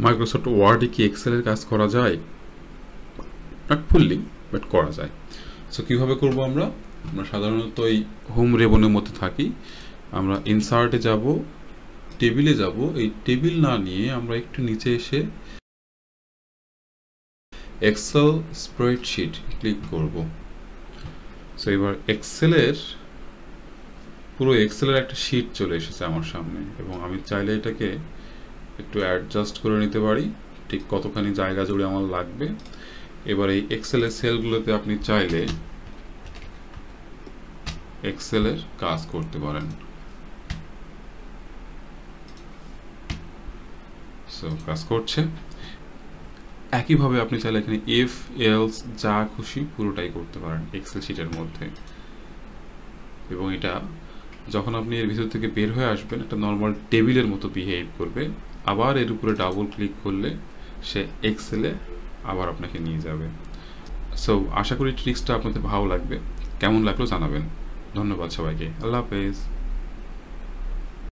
Microsoft ওয়ার্ডে কি এক্সেলের কাজ করা যায়? নট ফুললি, বাট করা যায়। সো কীভাবে করবো আমরা সাধারণত এই হোম রেবনের মধ্যে থাকি। আমরা ইনসার্টে যাব, টেবিলে যাব। এই টেবিল না নিয়ে আমরা একটু নিচে এসে এক্সেল স্প্রেডশিট ক্লিক করব। সো এবার পুরো এক্সেলের একটা শিট চলে এসেছে আমার সামনে, এবং আমি চাইলে এটাকে একটু অ্যাডজাস্ট করে নিতে পারি ঠিক কতখানি জায়গা জুড়ে আমার লাগবে। এবার এই এক্সেলের সেলগুলোতে আপনি চাইলে এক্সেলের কাজ করতে পারেন। সো কাজ করছে। একইভাবে আপনি চাইলে এখানে ইফ এলস যা খুশি পুরোটাই করতে পারেন এক্সেল শিটের মধ্যে, এবং এটা যখন আপনি এর ভিতর থেকে বের হয়ে আসবেন একটা নর্মাল টেবিলের মতো বিহেভ করবে। আবার এর উপরে ডাবল ক্লিক করলে সে এক্সেলে আবার আপনাকে নিয়ে যাবে। সো আশা করি ট্রিক্সটা আপনাদের ভালো লাগবে। কেমন লাগলো জানাবেন। ধন্যবাদ সবাইকে। আল্লাহ হাফেজ।